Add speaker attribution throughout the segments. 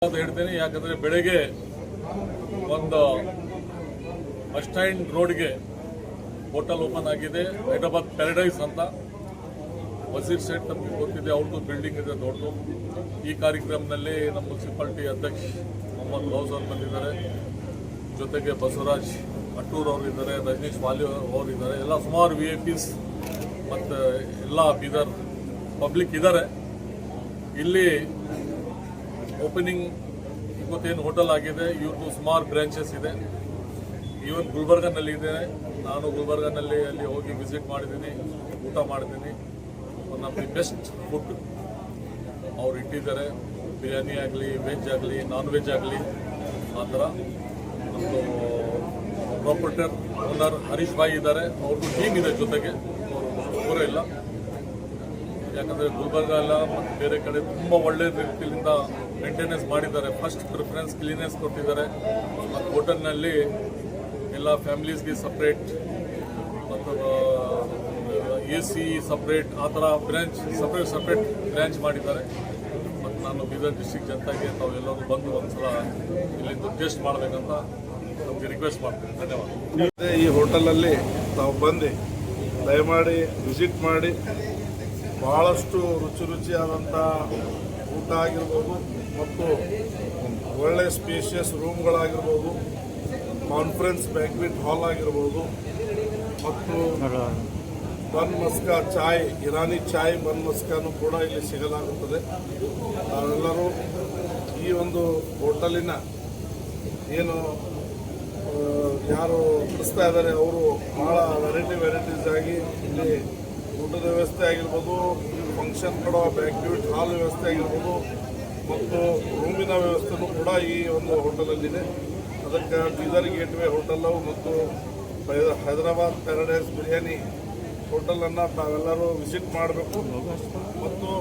Speaker 1: ಅಂತ ಹೇಳ್ತೇನೆ. ಯಾಕಂದರೆ ಬೆಳಗ್ಗೆ ಒಂದು ಬಸ್ ಸ್ಟ್ಯಾಂಡ್ ರೋಡ್ಗೆ ಹೋಟೆಲ್ ಓಪನ್ ಆಗಿದೆ, ಹೈದರಾಬಾದ್ ಪ್ಯಾರಡೈಸ್ ಅಂತ. ವಸೀರ್ ಸೇಠ್ ತಮಗೆ ಗೊತ್ತಿದೆ, ಅವ್ರದ್ದು ಬಿಲ್ಡಿಂಗ್ ಇದೆ ದೊಡ್ಡದು. ಈ ಕಾರ್ಯಕ್ರಮದಲ್ಲಿ ನಮ್ಮ ಮುನ್ಸಿಪಾಲಿಟಿ ಅಧ್ಯಕ್ಷ ಮೊಹಮ್ಮದ್ ಗೌಸ್ ಅವರು ಬಂದಿದ್ದಾರೆ, ಜೊತೆಗೆ ಬಸವರಾಜ್ ಅಟ್ಟೂರ್ ಅವರು ಇದ್ದಾರೆ, ರಜನೀಶ್ ವಾಲಿ ಅವರು ಇದ್ದಾರೆ, ಎಲ್ಲ ಸುಮಾರು VIPs ಮತ್ತು ಎಲ್ಲ ಬೀದರ್ ಪಬ್ಲಿಕ್ ಇದ್ದಾರೆ. ಇಲ್ಲಿ ಓಪನಿಂಗ್ ಇವತ್ತೇನು ಹೋಟೆಲ್ ಆಗಿದೆ, ಇವ್ರದ್ದು ಸುಮಾರು ಬ್ರಾಂಚಸ್ ಇದೆ. ಈವನ್ ಗುಲ್ಬರ್ಗನಲ್ಲಿ ಇದೆ. ನಾನು ಗುಲ್ಬರ್ಗನಲ್ಲಿ ಅಲ್ಲಿ ಹೋಗಿ ವಿಸಿಟ್ ಮಾಡಿದ್ದೀನಿ, ಊಟ ಮಾಡಿದ್ದೀನಿ. One of the best food ಅವ್ರು ಇಟ್ಟಿದ್ದಾರೆ. ಬಿರಿಯಾನಿ ಆಗಲಿ, ವೆಜ್ ಆಗಲಿ, ನಾನ್ ವೆಜ್ ಆಗಲಿ, ಆ ಥರ. ನಮ್ಮದು ಪ್ರಾಪರ್ಟರ್ ಓನರ್ ಹರೀಶ್ ಭಾಯಿ ಇದ್ದಾರೆ, ಅವ್ರದ್ದು ಟೀಮ್ ಇದೆ ಜೊತೆಗೆ, ಅವರು ಪೂರ ಇಲ್ಲ. ಯಾಕಂದರೆ ಗುಲ್ಬರ್ಗ ಎಲ್ಲ ಮತ್ತು ಬೇರೆ ಕಡೆ ತುಂಬ ಒಳ್ಳೆ ರೀತಿಯಿಂದ ಮೇಂಟೆನೆನ್ಸ್ ಮಾಡಿದ್ದಾರೆ. ಫಸ್ಟ್ ಪ್ರಿಫರೆನ್ಸ್ ಕ್ಲೀನೆಸ್ ಕೊಟ್ಟಿದ್ದಾರೆ. ಮತ್ತು ಹೋಟೆಲ್ನಲ್ಲಿ ಎಲ್ಲ ಫ್ಯಾಮಿಲೀಸ್ಗೆ ಸಪ್ರೇಟ್ ಮತ್ತು AC ಸಪ್ರೇಟ್, ಆ ಥರ ಬ್ರಾಂಚ್ ಸಪ್ರೇಟ್ ಬ್ರಾಂಚ್ ಮಾಡಿದ್ದಾರೆ. ಮತ್ತು ನಾನು ಬೀದರ್ ಡಿಸ್ಟ್ರಿಕ್ಟ್ ಜನತೆಗೆ ತಾವೆಲ್ಲರೂ ಬಂದು ಒಂದ್ಸಲ ಇಲ್ಲಿಂದ ಟೇಸ್ಟ್ ಮಾಡಬೇಕಂತ ನಮಗೆ ರಿಕ್ವೆಸ್ಟ್ ಮಾಡ್ತೀನಿ. ಧನ್ಯವಾದ.
Speaker 2: ಈ ಹೋಟೆಲಲ್ಲಿ ತಾವು ಬಂದು ದಯಮಾಡಿ ವಿಸಿಟ್ ಮಾಡಿ ಭಾಳಷ್ಟು ರುಚಿಯಾದಂಥ ಊಟ ಆಗಿರ್ಬೋದು ಮತ್ತು ಒಳ್ಳೆ ಸ್ಪೇಷಿಯಸ್ ರೂಮ್ಗಳಾಗಿರ್ಬೋದು, ಕಾನ್ಫರೆನ್ಸ್ ಬ್ಯಾಂಕ್ವೆಟ್ ಹಾಲ್ ಆಗಿರ್ಬೋದು, ಮತ್ತು ಬನ್ ಮಸ್ಕಾ ಚಾಯ್, ಇರಾನಿ ಚಾಯ್ ಬನ್ ಮಸ್ಕಾನು ಕೂಡ ಇಲ್ಲಿ ಸಿಗಲಾಗುತ್ತದೆ. ನಾವೆಲ್ಲರೂ ಈ ಒಂದು ಹೋಟೆಲಿನ ಏನು ಯಾರು ನಡೆಸ್ತಾ ಇದ್ದಾರೆ ಅವರು ಭಾಳ ವೆರೈಟೀಸ್ ಆಗಿ ಇಲ್ಲಿ ಊಟದ ವ್ಯವಸ್ಥೆ ಆಗಿರ್ಬೋದು, ಫಂಕ್ಷನ್ ಕೊಡೋ ಬ್ಯಾಂಕ್ವೆಟ್ ಹಾಲ್ ವ್ಯವಸ್ಥೆ ಆಗಿರ್ಬೋದು ಮತ್ತು ರೂಮಿನ ವ್ಯವಸ್ಥೆನೂ ಕೂಡ ಈ ಒಂದು ಹೋಟೆಲಲ್ಲಿದೆ. ಅದಕ್ಕೆ ಬೀದರ್ ಗೇಟ್ವೇ ಹೋಟೆಲ್ಲು ಮತ್ತು ಹೈದರಾಬಾದ್ ಪ್ಯಾರಡೈಸ್ ಬಿರಿಯಾನಿ ಹೋಟೆಲನ್ನು ತಾವೆಲ್ಲರೂ ವಿಸಿಟ್ ಮಾಡಬೇಕು ಮತ್ತು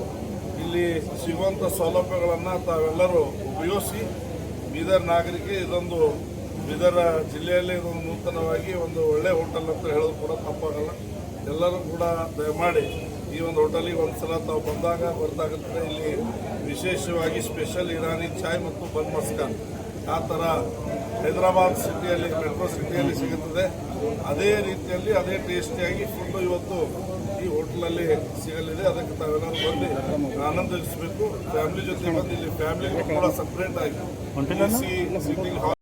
Speaker 2: ಇಲ್ಲಿ ಸಿಗುವಂಥ ಸೌಲಭ್ಯಗಳನ್ನು ತಾವೆಲ್ಲರೂ ಉಪಯೋಗಿಸಿ ಬೀದರ್ ನಾಗರಿಕೆ ಇದೊಂದು ಬೀದರ್ ಜಿಲ್ಲೆಯಲ್ಲಿ ಇದೊಂದು ನೂತನವಾಗಿ ಒಂದು ಒಳ್ಳೆಯ ಹೋಟೆಲ್ ಅಂತ ಹೇಳೋದು ಕೂಡ ತಪ್ಪಾಗಲ್ಲ. ಎಲ್ಲರೂ ಕೂಡ ದಯಮಾಡಿ ಈ ಒಂದು ಹೋಟೆಲಿಗೆ ಒಂದ್ಸಲ ತಾವು ಬರ್ತಾಗುತ್ತದೆ. ಇಲ್ಲಿ ವಿಶೇಷವಾಗಿ ಸ್ಪೆಷಲ್ ಇರಾನಿ ಚಾಯ್ ಮತ್ತು ಬನ್ ಮಸ್ಕಾ ಆ ಥರ ಹೈದರಾಬಾದ್ ಸಿಟಿಯಲ್ಲಿ, ಮೆಟ್ರೋ ಸಿಟಿಯಲ್ಲಿ ಸಿಗುತ್ತದೆ. ಅದೇ ರೀತಿಯಲ್ಲಿ ಅದೇ ಟೇಸ್ಟಿಯಾಗಿ ಫುಡ್ಡು ಇವತ್ತು ಈ ಹೋಟೆಲಲ್ಲಿ ಸಿಗಲಿದೆ. ಅದಕ್ಕೆ ತಾವೆಲ್ಲರೂ ಬಂದು ಆನಂದಿಸಬೇಕು. ಫ್ಯಾಮಿಲಿ ಜೊತೆ ಬಂದು ಇಲ್ಲಿ ಫ್ಯಾಮಿಲಿಗೂ ಕೂಡ ಸಪ್ರೇಟ್ ಆಗಿ ಸಿಟಿಂಗ್ ಹಾಲ್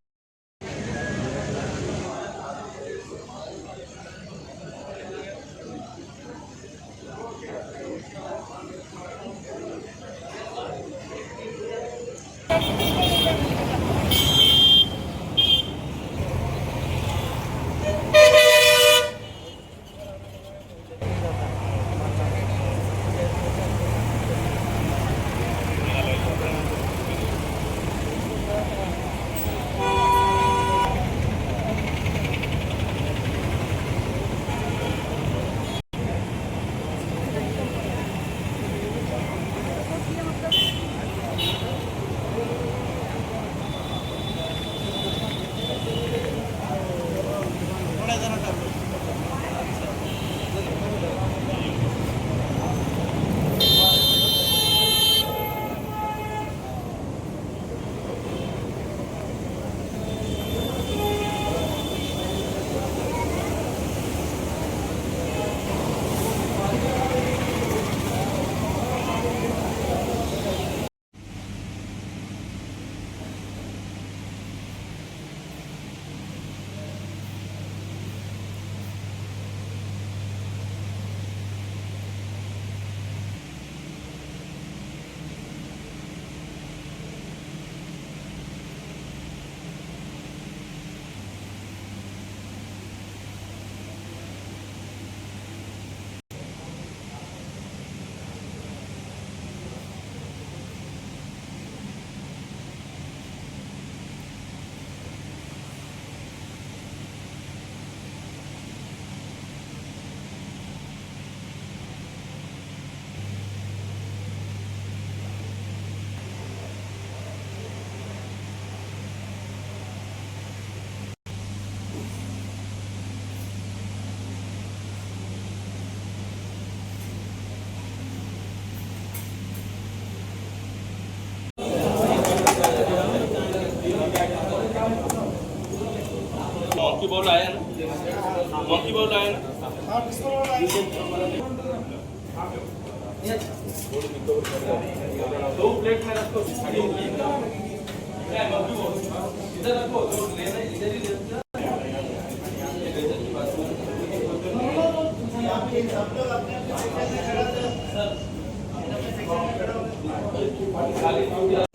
Speaker 3: बाउल आया ना, मक्की बाउल आया ना। दो प्लेट में रखो, मक्की बाउल इधर रखो, जो लेना इधर ही लेना। खाली